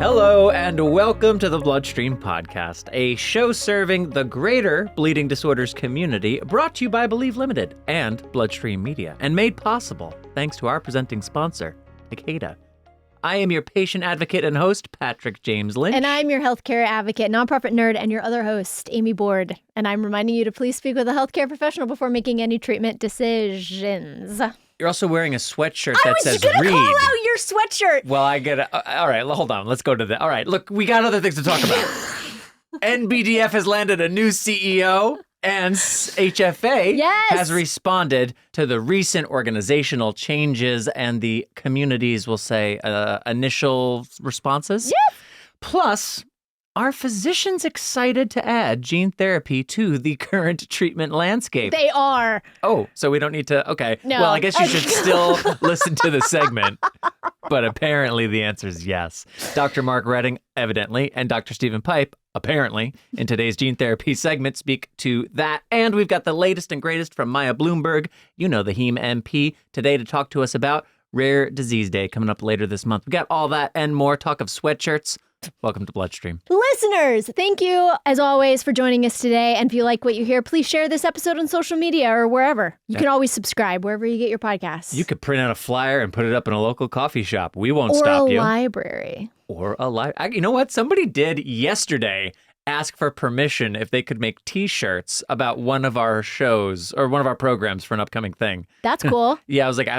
Hello and welcome to the Bloodstream Podcast, a show serving the greater bleeding disorders community, brought to you by Believe Limited and Bloodstream Media, and made possible thanks to our presenting sponsor, Takeda. I am your patient advocate and host, Patrick James Lynch. And I'm your healthcare advocate, nonprofit nerd, and your other host, Amy Board. And I'm reminding you to please speak with a healthcare professional before making any treatment decisions. You're also wearing a sweatshirt that says read. I was read. going to call out your sweatshirt. Well, I get it. All right, hold on. Let's go to that. All right, look, we got other things to talk about. NBDF has landed a new CEO, and HFA has responded to the recent organizational changes and the community's, we'll say, initial responses. Yes. Plus, are physicians excited to add gene therapy to the current treatment landscape? They are. Oh, so we don't need to, okay. No. Well, I guess you should still listen to the segment. But apparently the answer is yes. Dr. Mark Redding, evidently, and Dr. Stephen Pipe, apparently, in today's gene therapy segment, speak to that. And we've got the latest and greatest from Maya Bloomberg, you know, the Heme MP, today to talk to us about Rare Disease Day coming up later this month. We got all that and more. Talk of sweatshirts. Welcome to Bloodstream. Listeners, thank you, as always, for joining us today. And if you like what you hear, please share this episode on social media or wherever. You can always subscribe wherever you get your podcasts. You could print out a flyer and put it up in a local coffee shop. We won't stop you. Or a library. Or a library. You know what? Somebody did yesterday ask for permission if they could make T-shirts about one of our shows or one of our programs for an upcoming thing. That's cool. Yeah, I was like,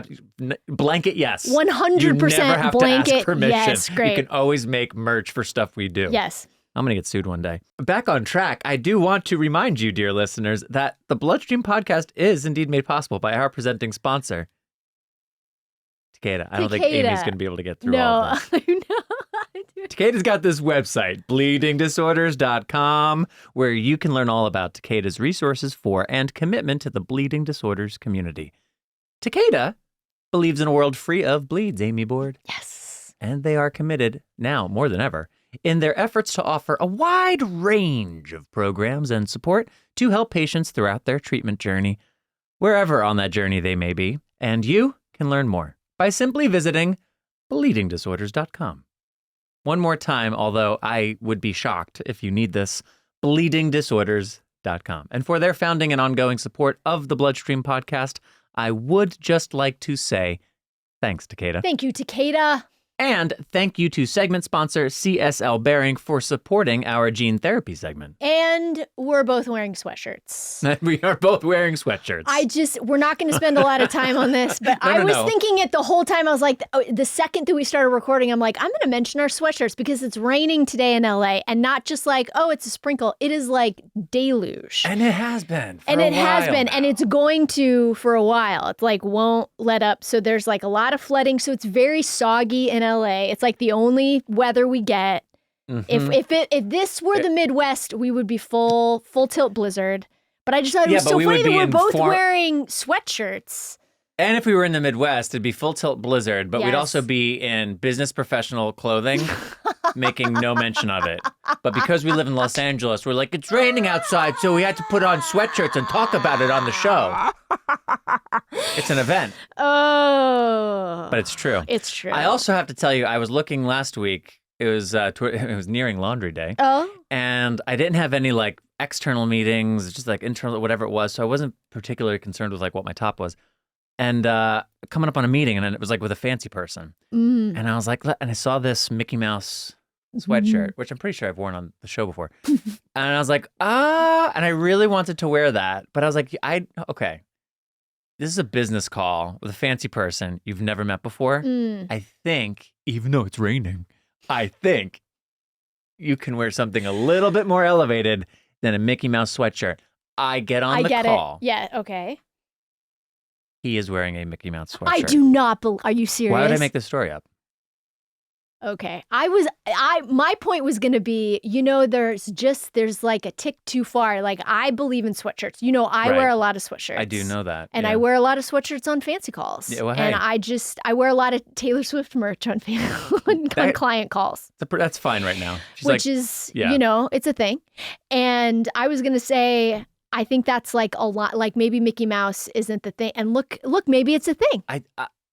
blanket yes. 100% you never have blanket to ask permission. yes. Great. You can always make merch for stuff we do. Yes. I'm going to get sued one day. Back on track, I do want to remind you, dear listeners, that the Bloodstream Podcast is indeed made possible by our presenting sponsor, Takeda. I don't think Amy's going to be able to get through all of this. No. Takeda's got this website, bleedingdisorders.com, where you can learn all about Takeda's resources for and commitment to the bleeding disorders community. Takeda believes in a world free of bleeds, Amy Board. Yes. And they are committed, now more than ever, in their efforts to offer a wide range of programs and support to help patients throughout their treatment journey, wherever on that journey they may be. And you can learn more by simply visiting bleedingdisorders.com. One more time, although I would be shocked if you need this, bleedingdisorders.com. And for their founding and ongoing support of the Bloodstream Podcast, I would just like to say thanks, Takeda. Thank you, Takeda. And thank you to segment sponsor CSL Behring for supporting our gene therapy segment. And we're both wearing sweatshirts. We are both wearing sweatshirts. We're not going to spend a lot of time on this, but I was thinking it the whole time. I was like, the second that we started recording, I'm like, I'm going to mention our sweatshirts because it's raining today in LA, and not just like, oh, it's a sprinkle. It is like deluge. And it has been. And it's going to for a while. It's like won't let up. So there's like a lot of flooding. So it's very soggy in LA. It's like the only weather we get. Mm-hmm. If this were the Midwest, we would be full tilt blizzard. But I just thought it was so funny that we're both wearing sweatshirts. And if we were in the Midwest, it'd be full tilt blizzard, but we'd also be in business professional clothing, making no mention of it. But because we live in Los Angeles, we're like, it's raining outside, so we had to put on sweatshirts and talk about it on the show. It's an event. Oh. But it's true. It's true. I also have to tell you, I was looking last week. It was nearing laundry day. Oh. And I didn't have any like external meetings, just like internal, whatever it was. So I wasn't particularly concerned with like what my top was. And coming up on a meeting, and it was like with a fancy person. Mm. And I was like, and I saw this Mickey Mouse sweatshirt, which I'm pretty sure I've worn on the show before. And I was like, and I really wanted to wear that. But I was like, okay, this is a business call with a fancy person you've never met before. Mm. I think, even though it's raining, I think you can wear something a little bit more elevated than a Mickey Mouse sweatshirt. I get on the call. It. Yeah, okay. He is wearing a Mickey Mouse sweatshirt. I do not believe. Are you serious? Why would I make this story up? Okay. My point was going to be, there's like a tick too far. Like, I believe in sweatshirts. I wear a lot of sweatshirts. I do know that. And I wear a lot of sweatshirts on fancy calls. Yeah, well, and I wear a lot of Taylor Swift merch on client calls. That's fine right now. It's a thing. And I was going to say, I think that's like a lot, like maybe Mickey Mouse isn't the thing. And look, maybe it's a thing.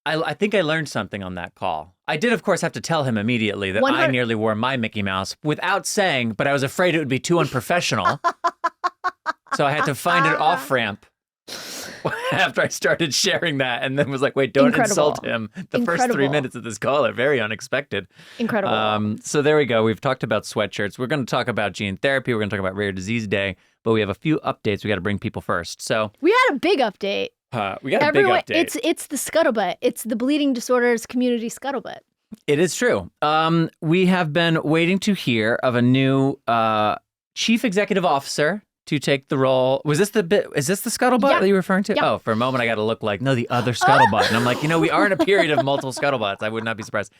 I think I learned something on that call. I did, of course, have to tell him immediately that I nearly wore my Mickey Mouse without saying, but I was afraid it would be too unprofessional. So I had to find an off-ramp after I started sharing that, and then was like, wait, don't insult him. The first 3 minutes of this call are very unexpected. Incredible. So there we go. We've talked about sweatshirts. We're going to talk about gene therapy. We're going to talk about Rare Disease Day, but we have a few updates we got to bring people first. So we had a big update. We got a big update. It's the scuttlebutt. It's the bleeding disorders community scuttlebutt. It is true. We have been waiting to hear of a new chief executive officer to take the role. Is this the scuttlebutt that you're referring to? Yeah. Oh, for a moment I got to look like, no, the other scuttlebutt. And I'm like, we are in a period of multiple scuttlebutts. I would not be surprised.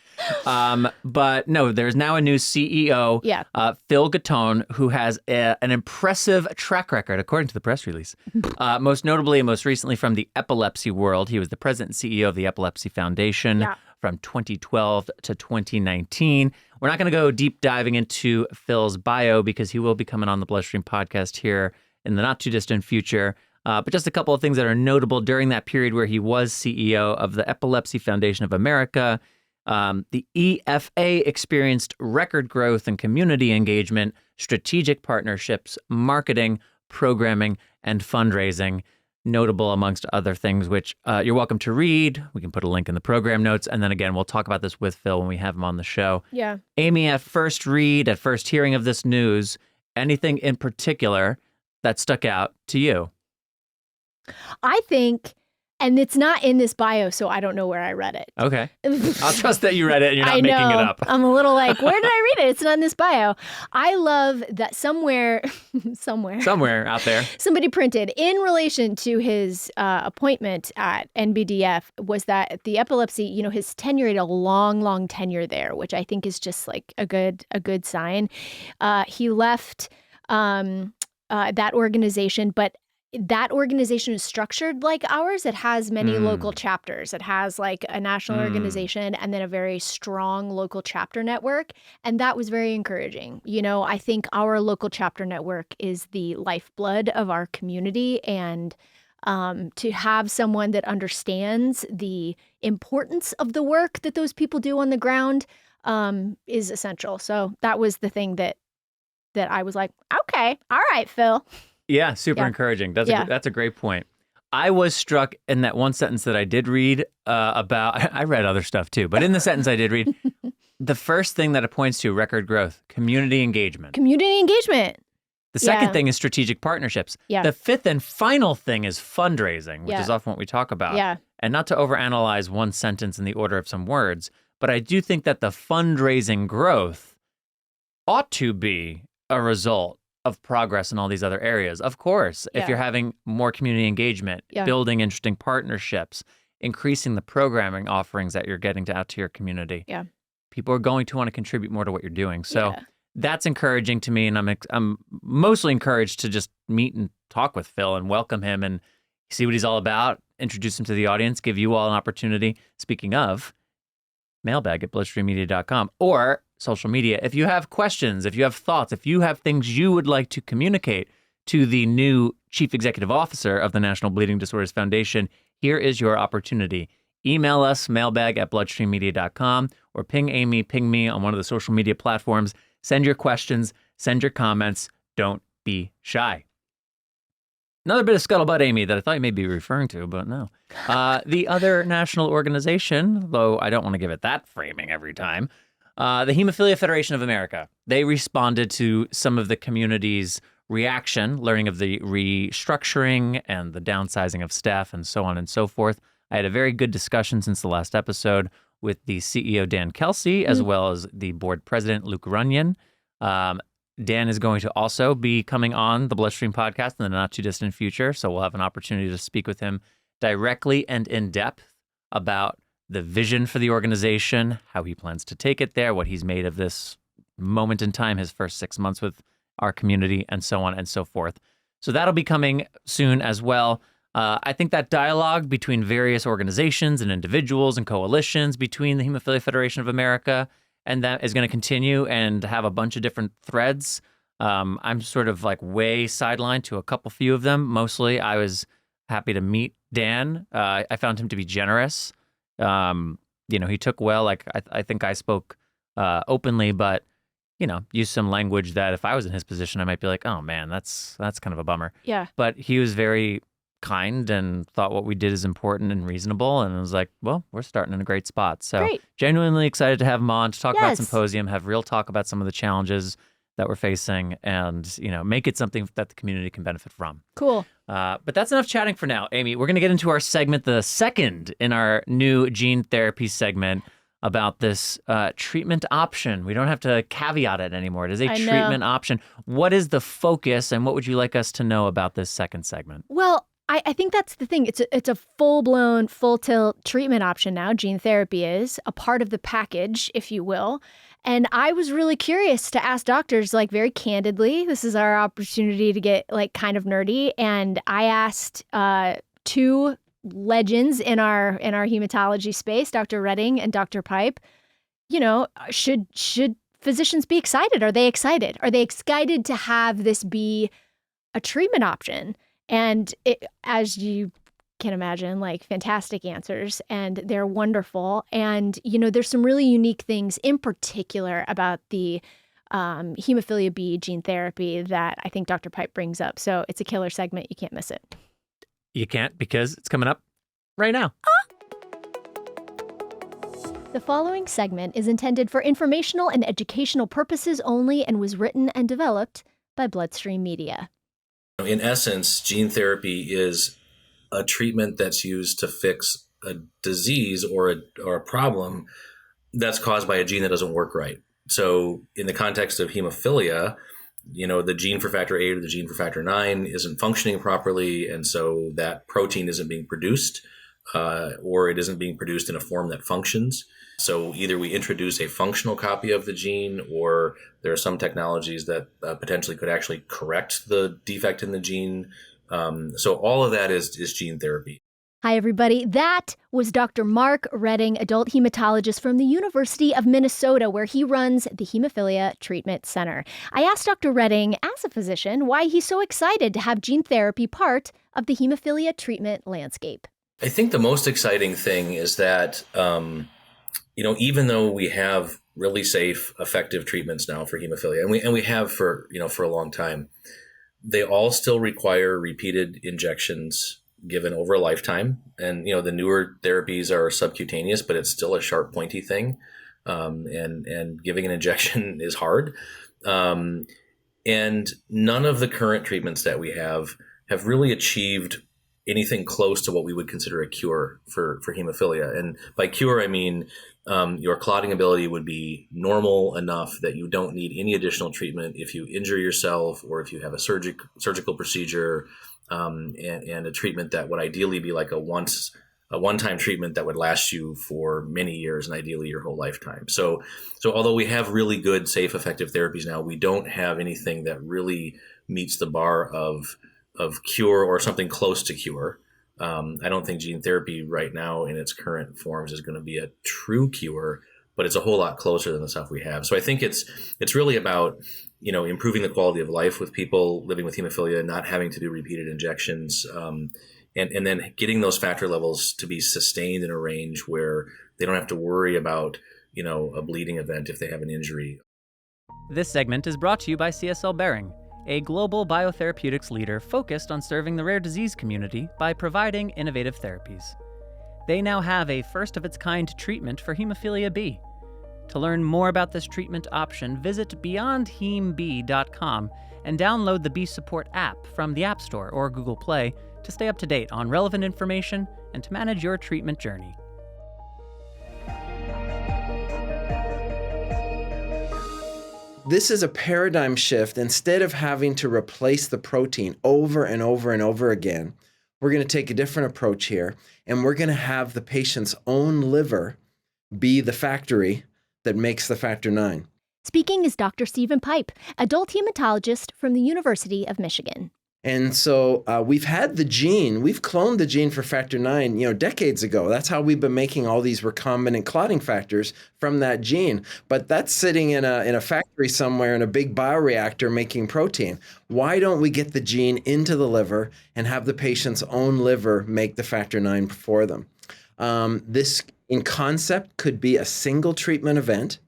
But no, there's now a new CEO, Phil Gattone, who has an impressive track record, according to the press release. Most notably and most recently from the epilepsy world. He was the president and CEO of the Epilepsy Foundation. Yeah. From 2012 to 2019. We're not going to go deep diving into Phil's bio because he will be coming on the Bloodstream podcast here in the not too distant future. But just a couple of things that are notable during that period where he was CEO of the Epilepsy Foundation of America. The EFA experienced record growth and community engagement, strategic partnerships, marketing, programming, and fundraising. Notable amongst other things, which you're welcome to read. We can put a link in the program notes. And then again, we'll talk about this with Phil when we have him on the show. Yeah. Amy, at first hearing of this news, anything in particular that stuck out to you? I think, and it's not in this bio, so I don't know where I read it. Okay. I'll trust that you read it and you're not making it up. I'm a little like, where did I read it? It's not in this bio. I love that somewhere out there, somebody printed in relation to his appointment at NBDF was that the epilepsy, his tenure, he had a long tenure there, which I think is just like a good sign. He left that organization, but that organization is structured like ours. It has many local chapters. It has like a national organization and then a very strong local chapter network. And that was very encouraging. I think our local chapter network is the lifeblood of our community. And to have someone that understands the importance of the work that those people do on the ground is essential. So that was the thing that I was like, okay, all right, Phil. Yeah, super encouraging. That's a great point. I was struck in that one sentence that I did read about, I read other stuff too, but in the sentence I did read, the first thing that it points to, record growth, community engagement. Community engagement. The second thing is strategic partnerships. Yeah. The fifth and final thing is fundraising, which is often what we talk about. Yeah. And not to overanalyze one sentence in the order of some words, but I do think that the fundraising growth ought to be a result of progress in all these other areas. Of course, if you're having more community engagement, building interesting partnerships, increasing the programming offerings that you're getting out to your community, people are going to want to contribute more to what you're doing. So that's encouraging to me, and I'm mostly encouraged to just meet and talk with Phil and welcome him and see what he's all about, introduce him to the audience, give you all an opportunity. Speaking of, mailbag at bloodstreammedia.com or social media. If you have questions, if you have thoughts, if you have things you would like to communicate to the new Chief Executive Officer of the National Bleeding Disorders Foundation, here is your opportunity. Email us, mailbag at bloodstreammedia.com, or ping Amy, ping me on one of the social media platforms. Send your questions, send your comments. Don't be shy. Another bit of scuttlebutt, Amy, that I thought you may be referring to, but no. The other national organization, though I don't want to give it that framing every time, the Hemophilia Federation of America. They responded to some of the community's reaction, learning of the restructuring and the downsizing of staff and so on and so forth. I had a very good discussion since the last episode with the CEO, Dan Kelsey, as well as the board president, Luke Runyon. Dan is going to also be coming on the Bloodstream podcast in the not too distant future, so we'll have an opportunity to speak with him directly and in depth about the vision for the organization, how he plans to take it there, what he's made of this moment in time, his first 6 months with our community, and so on and so forth. So that'll be coming soon as well. I think that dialogue between various organizations and individuals and coalitions between the Hemophilia Federation of America and that is going to continue and have a bunch of different threads. I'm sort of like way sidelined to a few of them. Mostly I was happy to meet Dan. I found him to be generous He took well. Like I think I spoke openly, but used some language that if I was in his position, I might be like, oh man, that's kind of a bummer. Yeah. But he was very kind and thought what we did is important and reasonable. And I was like, well, we're starting in a great spot. So Great. Genuinely excited to have him on to talk about Yes. Symposium, have real talk about some of the challenges that we're facing, and make it something that the community can benefit from. Cool. But that's enough chatting for now. Amy, we're going to get into our segment, the second in our new gene therapy segment, about this treatment option. We don't have to caveat it anymore. It is a treatment option. What is the focus, and what would you like us to know about this second segment? Well, I think that's the thing. It's a full-blown, full-tilt treatment option now. Gene therapy is a part of the package, if you will. And I was really curious to ask doctors, like, very candidly. This is our opportunity to get, like, kind of nerdy. And I asked two legends in our hematology space, Dr. Redding and Dr. Pipe, should physicians be excited? Are they excited? Are they excited to have this be a treatment option? And as you can imagine, like, fantastic answers, and they're wonderful. And, there's some really unique things in particular about the hemophilia B gene therapy that I think Dr. Pipe brings up. So it's a killer segment. You can't miss it. You can't, because it's coming up right now. The following segment is intended for informational and educational purposes only and was written and developed by Bloodstream Media. In essence, gene therapy is a treatment that's used to fix a disease or a problem that's caused by a gene that doesn't work right. So in the context of hemophilia, the gene for factor VIII or the gene for factor IX isn't functioning properly, and so that protein isn't being produced, or it isn't being produced in a form that functions. So either we introduce a functional copy of the gene, or there are some technologies that potentially could actually correct the defect in the gene. So all of that is gene therapy. Hi, everybody. That was Dr. Mark Redding, adult hematologist from the University of Minnesota, where he runs the Hemophilia Treatment Center. I asked Dr. Redding, as a physician, why he's so excited to have gene therapy part of the hemophilia treatment landscape. I think the most exciting thing is that, even though we have really safe, effective treatments now for hemophilia, and we have for a long time, they all still require repeated injections given over a lifetime. And, the newer therapies are subcutaneous, but it's still a sharp, pointy thing. And giving an injection is hard. And none of the current treatments that we have really achieved anything close to what we would consider a cure for hemophilia. And by cure, I mean your clotting ability would be normal enough that you don't need any additional treatment if you injure yourself or if you have a surgical procedure, and a treatment that would ideally be like a one-time treatment that would last you for many years and ideally your whole lifetime. So although we have really good, safe, effective therapies now, we don't have anything that really meets the bar of cure or something close to cure. I don't think gene therapy right now in its current forms is going to be a true cure, but it's a whole lot closer than the stuff we have. So I think it's really about, improving the quality of life with people living with hemophilia, not having to do repeated injections, and then getting those factor levels to be sustained in a range where they don't have to worry about, a bleeding event if they have an injury. This segment is brought to you by CSL Behring, a global biotherapeutics leader focused on serving the rare disease community by providing innovative therapies. They now have a first-of-its-kind treatment for hemophilia B. To learn more about this treatment option, visit beyondhemb.com and download the B Support app from the App Store or Google Play to stay up to date on relevant information and to manage your treatment journey. This is a paradigm shift. Instead of having to replace the protein over and over and over again, we're going to take a different approach here, and we're going to have the patient's own liver be the factory that makes the factor IX. Speaking is Dr. Stephen Pipe, adult hematologist from the University of Michigan. And so we've had the gene, we've cloned the gene for factor IX, decades ago. That's how we've been making all these recombinant clotting factors from that gene. But that's sitting in a factory somewhere in a big bioreactor making protein. Why don't we get the gene into the liver and have the patient's own liver make the factor IX for them? This in concept could be a single treatment event.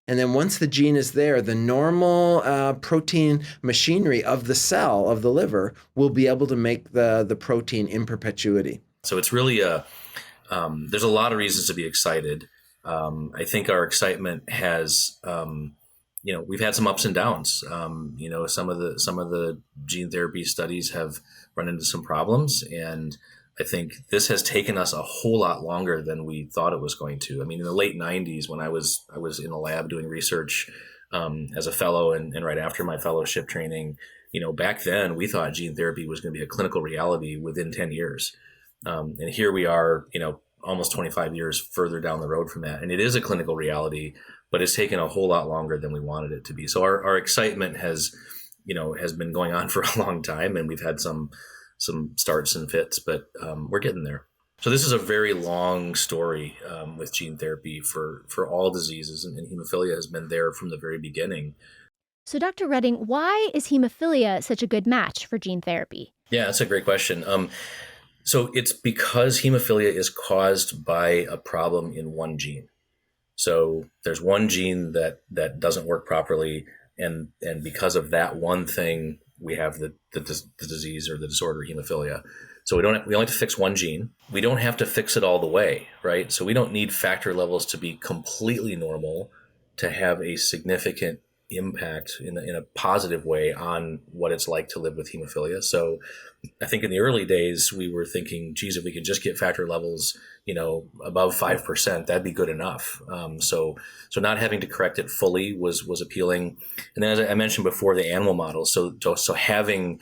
And then once the gene is there, the normal protein machinery of the cell, of the liver, will be able to make the protein in perpetuity. So it's really there's a lot of reasons to be excited. I think our excitement has, we've had some ups and downs. Some of the gene therapy studies have run into some problems, and I think this has taken us a whole lot longer than we thought it was going to. I mean, in the late 90s, when I was in the lab doing research as a fellow and right after my fellowship training, back then we thought gene therapy was going to be a clinical reality within 10 years. And here we are, almost 25 years further down the road from that. And it is a clinical reality, but it's taken a whole lot longer than we wanted it to be. So our excitement has been going on for a long time, and we've had some starts and fits, but we're getting there. So this is a very long story with gene therapy for all diseases, and hemophilia has been there from the very beginning. So Dr. Redding, why is hemophilia such a good match for gene therapy? Yeah, that's a great question. So it's because hemophilia is caused by a problem in one gene. So there's one gene that doesn't work properly, and because of that one thing, we have the disease or the disorder hemophilia. So we only have to fix one gene. We don't have to fix it all the way, right? So we don't need factor levels to be completely normal to have a significant impact in a positive way on what it's like to live with hemophilia. So I think in the early days, we were thinking, geez, if we could just get factor levels, above 5%, that'd be good enough. So not having to correct it fully was appealing. And then, as I mentioned before, the animal models. So having,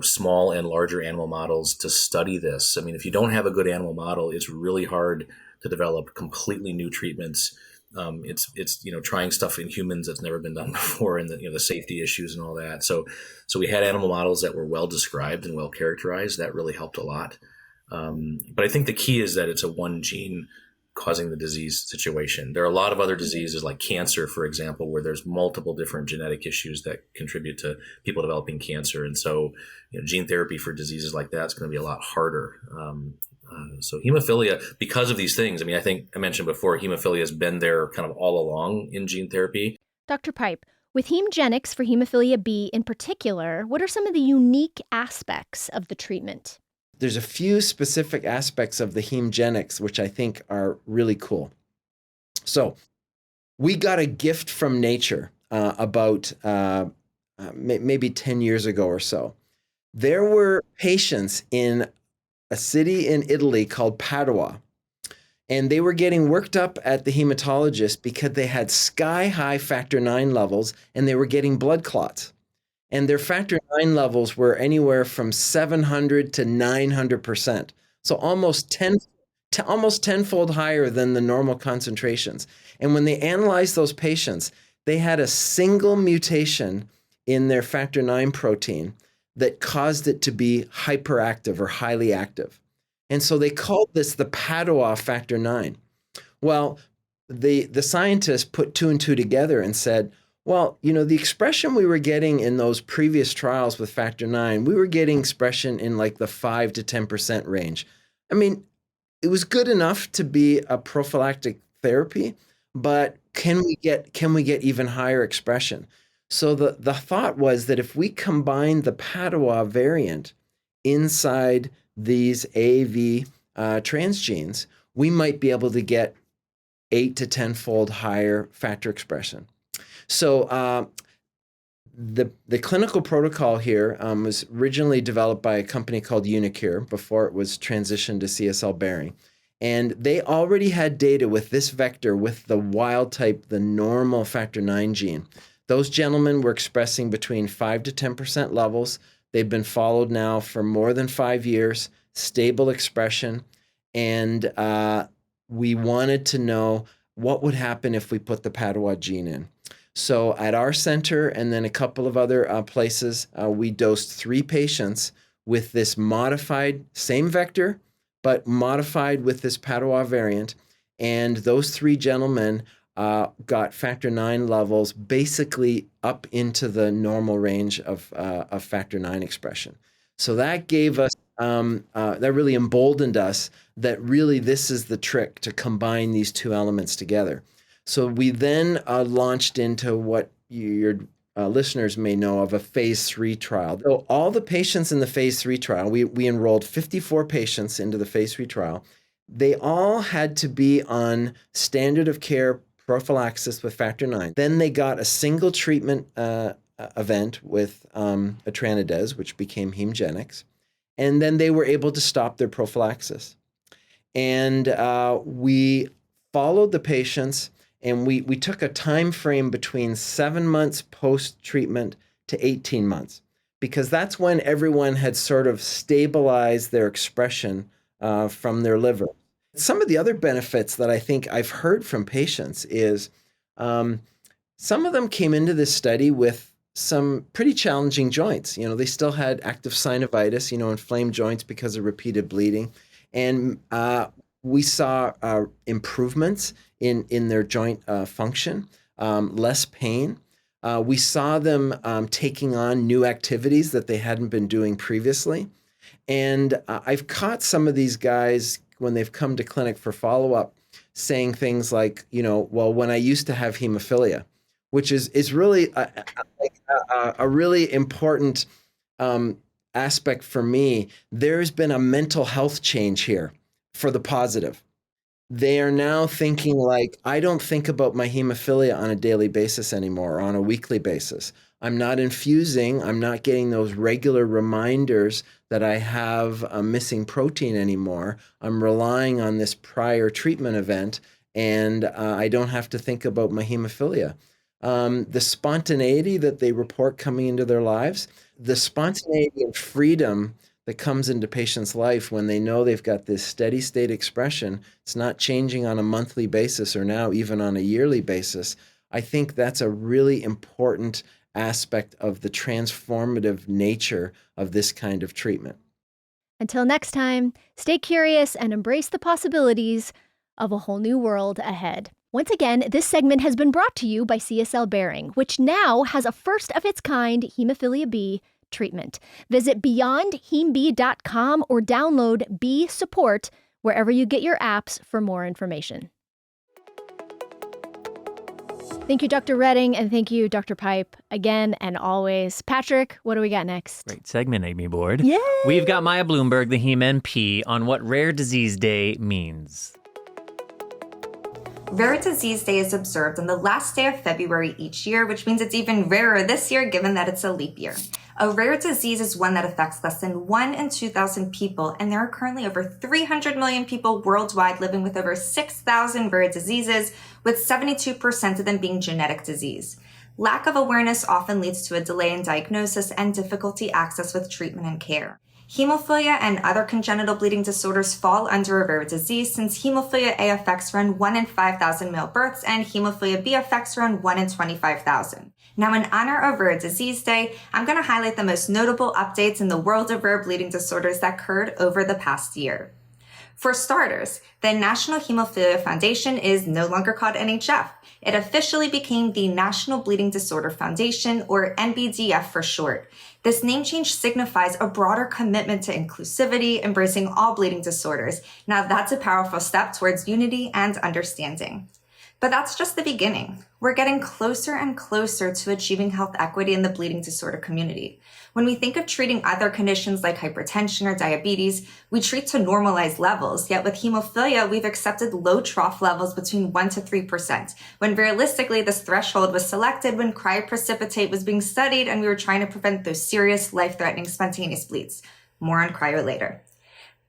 small and larger animal models to study this. I mean, if you don't have a good animal model, it's really hard to develop completely new treatments. It's trying stuff in humans that's never been done before, and the safety issues and all that. So we had animal models that were well described and well characterized. That really helped a lot. But I think the key is that it's a one gene causing the disease situation. There are a lot of other diseases like cancer, for example, where there's multiple different genetic issues that contribute to people developing cancer. And so gene therapy for diseases like that is going to be a lot harder. So hemophilia, because of these things, I think I mentioned before, hemophilia has been there kind of all along in gene therapy. Dr. Pipe, with hemogenics for hemophilia B in particular, what are some of the unique aspects of the treatment? There's a few specific aspects of the hemogenics which I think are really cool. So we got a gift from nature about maybe 10 years ago or so. There were patients in a city in Italy called Padua, and they were getting worked up at the hematologist because they had sky-high factor IX levels and they were getting blood clots. And their factor IX levels were anywhere from 700 to 900%. So almost tenfold higher than the normal concentrations. And when they analyzed those patients, they had a single mutation in their factor IX protein that caused it to be hyperactive or highly active. And so they called this the Padua factor IX. Well, the scientists put two and two together and said, well, the expression we were getting in those previous trials with factor IX, we were getting expression in like the 5 to 10% range. I mean, it was good enough to be a prophylactic therapy, but can we get even higher expression? So the thought was that if we combine the Padua variant inside these AAV transgenes, we might be able to get 8 to 10-fold higher factor expression. So the clinical protocol here was originally developed by a company called Unicure before it was transitioned to CSL Behring. And they already had data with this vector with the wild type, the normal factor IX gene. Those gentlemen were expressing between 5 to 10% levels. They've been followed now for more than 5 years, stable expression. And we wanted to know what would happen if we put the Padua gene in. So at our center and then a couple of other places, we dosed 3 patients with this modified, same vector, but modified with this Padua variant. And those 3 gentlemen got factor IX levels basically up into the normal range of factor IX expression. So that gave us that really emboldened us that really this is the trick to combine these two elements together. So we then launched into what your listeners may know of a phase 3 trial. So all the patients in the phase 3 trial, we enrolled 54 patients into the phase 3 trial. They all had to be on standard of care prophylaxis with factor IX. Then they got a single treatment event with etranacogene, which became Hemgenix. And then they were able to stop their prophylaxis. And we followed the patients, and we took a time frame between 7 months post-treatment to 18 months, because that's when everyone had sort of stabilized their expression from their liver. Some of the other benefits that I think I've heard from patients is some of them came into this study with some pretty challenging joints. They still had active synovitis, inflamed joints because of repeated bleeding. And we saw improvements in their joint function, less pain. We saw them taking on new activities that they hadn't been doing previously. And I've caught some of these guys when they've come to clinic for follow-up saying things like, well, when I used to have hemophilia, which is really a really important aspect for me. There's been a mental health change here for the positive. They are now thinking like, I don't think about my hemophilia on a daily basis anymore, or on a weekly basis. I'm not infusing. I'm not getting those regular reminders that I have a missing protein anymore. I'm relying on this prior treatment event, and I don't have to think about my hemophilia. The spontaneity that they report coming into their lives, the spontaneity and freedom that comes into patients' life when they know they've got this steady state expression, it's not changing on a monthly basis or now even on a yearly basis. I think that's a really important aspect of the transformative nature of this kind of treatment. Until next time, stay curious and embrace the possibilities of a whole new world ahead. Once again, this segment has been brought to you by CSL Behring, which now has a first-of-its-kind hemophilia B treatment. Visit beyondhemb.com or download B Support wherever you get your apps for more information. Thank you, Dr. Redding, and thank you, Dr. Pipe, again and always. Patrick, what do we got next? Great segment, Amy Board. Yay! We've got Maya Bloomberg, the Hem NP, on what Rare Disease Day means. Rare Disease Day is observed on the last day of February each year, which means it's even rarer this year given that it's a leap year. A rare disease is one that affects less than 1 in 2,000 people, and there are currently over 300 million people worldwide living with over 6,000 rare diseases, with 72% of them being genetic disease. Lack of awareness often leads to a delay in diagnosis and difficulty access with treatment and care. Hemophilia and other congenital bleeding disorders fall under a rare disease since hemophilia A affects around 1 in 5,000 male births and hemophilia B affects around 1 in 25,000. Now, in honor of Rare Disease Day, I'm going to highlight the most notable updates in the world of rare bleeding disorders that occurred over the past year. For starters, the National Hemophilia Foundation is no longer called NHF. It officially became the National Bleeding Disorder Foundation, or NBDF for short. This name change signifies a broader commitment to inclusivity, embracing all bleeding disorders. Now that's a powerful step towards unity and understanding. But that's just the beginning. We're getting closer and closer to achieving health equity in the bleeding disorder community. When we think of treating other conditions like hypertension or diabetes, we treat to normalized levels, yet with hemophilia, we've accepted low trough levels between 1% to 3%, when realistically this threshold was selected when cryoprecipitate was being studied and we were trying to prevent those serious life-threatening spontaneous bleeds. More on cryo later.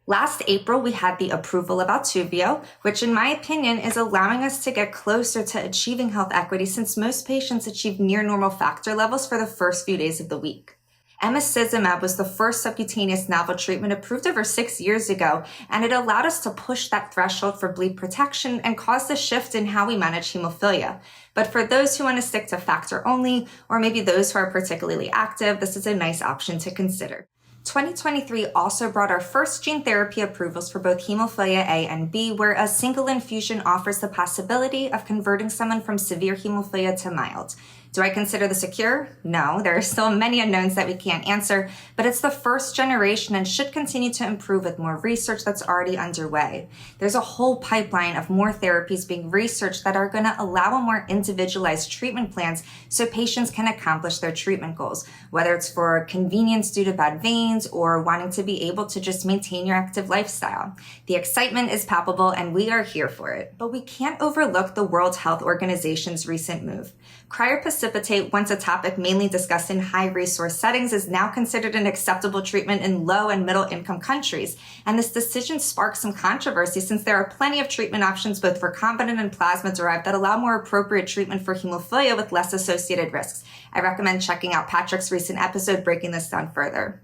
Last April, we had the approval of Altuvio, which in my opinion is allowing us to get closer to achieving health equity since most patients achieve near normal factor levels for the first few days of the week. Emicizumab was the first subcutaneous novel treatment approved over 6 years ago, and it allowed us to push that threshold for bleed protection and caused a shift in how we manage hemophilia. But for those who want to stick to factor only, or maybe those who are particularly active, this is a nice option to consider. 2023 also brought our first gene therapy approvals for both hemophilia A and B, where a single infusion offers the possibility of converting someone from severe hemophilia to mild. Do I consider this a cure? No, there are still many unknowns that we can't answer, but it's the first generation and should continue to improve with more research that's already underway. There's a whole pipeline of more therapies being researched that are going to allow a more individualized treatment plans so patients can accomplish their treatment goals, whether it's for convenience due to bad veins or wanting to be able to just maintain your active lifestyle. The excitement is palpable and we are here for it, but we can't overlook the World Health Organization's recent move. Cryoprecipitate, once a topic mainly discussed in high-resource settings, is now considered an acceptable treatment in low- and middle-income countries. And this decision sparks some controversy since there are plenty of treatment options, both recombinant and plasma-derived, that allow more appropriate treatment for hemophilia with less associated risks. I recommend checking out Patrick's recent episode breaking this down further.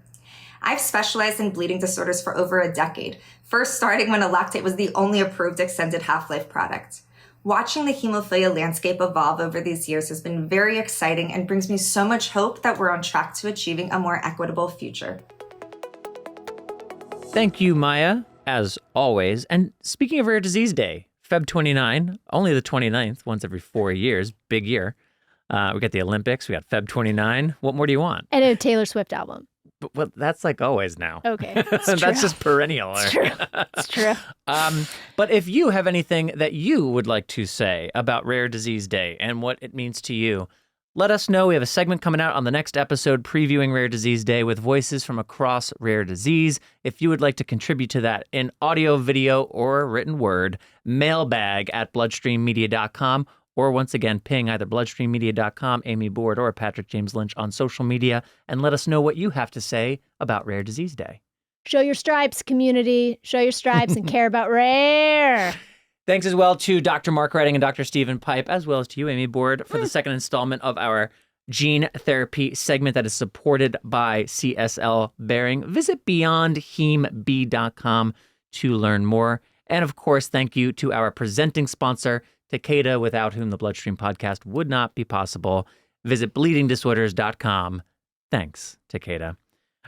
I've specialized in bleeding disorders for over a decade, first starting when Eloctate was the only approved extended half-life product. Watching the hemophilia landscape evolve over these years has been very exciting and brings me so much hope that we're on track to achieving a more equitable future. Thank you, Maya, as always. And speaking of Rare Disease Day, Feb 29, only the 29th, once every 4 years, big year. We got the Olympics, we got Feb 29. What more do you want? And a Taylor Swift album. Well, that's like always now. Okay, that's true. That's just perennial. It's true. It's true. But if you have anything that you would like to say about Rare Disease Day and what it means to you, let us know. We have a segment coming out on the next episode previewing Rare Disease Day with voices from across rare disease. If you would like to contribute to that in audio, video, or written word, mailbag@bloodstreammedia.com. Or once again, ping either bloodstreammedia.com, Amy Board, or Patrick James Lynch on social media, and let us know what you have to say about Rare Disease Day. Show your stripes, community. Show your stripes and care about rare. Thanks as well to Dr. Mark Redding and Dr. Stephen Pipe, as well as to you, Amy Board, for the second installment of our gene therapy segment that is supported by CSL Behring. Visit beyondhemb.com to learn more. And of course, thank you to our presenting sponsor, Takeda, without whom the Bloodstream podcast would not be possible. Visit bleedingdisorders.com. Thanks, Takeda.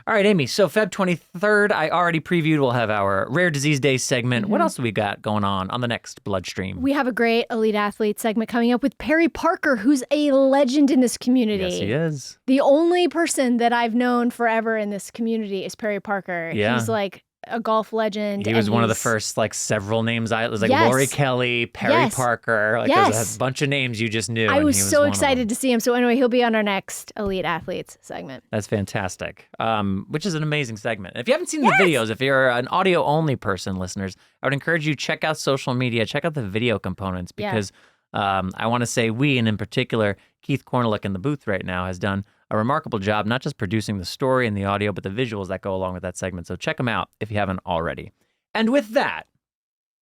All right, Amy, so Feb 23rd, I already previewed. We'll have our Rare Disease Day segment. Mm-hmm. What else do we got going on the next Bloodstream? We have a great elite athlete segment coming up with Perry Parker, who's a legend in this community. Yes, he is. The only person that I've known forever in this community is Perry Parker. Yeah. He's like a golf legend. He was one of the first, like, several names. It was like Yes. Lori Kelly, Perry Yes. Parker. Like, Yes. there's a bunch of names you just knew. I and was he so one of excited them. to see him. So anyway, he'll be on our next elite athletes segment. That's fantastic, which is an amazing segment. If you haven't seen the videos, if you're an audio-only person, listeners, I would encourage you to check out social media, check out the video components, because I want to say we, and in particular, Keith Cornelick in the booth right now, has done a remarkable job, not just producing the story and the audio, but the visuals that go along with that segment. So check them out if you haven't already. And with that,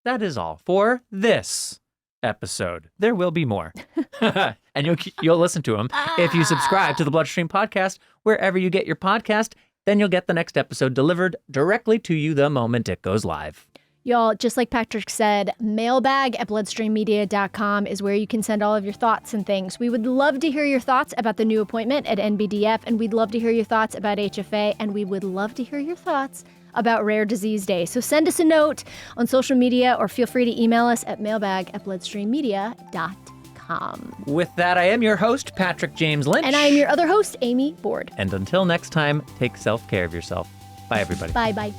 that is all for this episode. There will be more. And you'll listen to them if you subscribe to the Bloodstream podcast wherever you get your podcast. Then you'll get the next episode delivered directly to you the moment it goes live. Y'all, just like Patrick said, mailbag@bloodstreammedia.com is where you can send all of your thoughts and things. We would love to hear your thoughts about the new appointment at NBDF, and we'd love to hear your thoughts about HFA, and we would love to hear your thoughts about Rare Disease Day. So send us a note on social media or feel free to email us at mailbag@bloodstreammedia.com. With that, I am your host, Patrick James Lynch. And I am your other host, Amy Board. And until next time, take self-care of yourself. Bye, everybody. Bye-bye.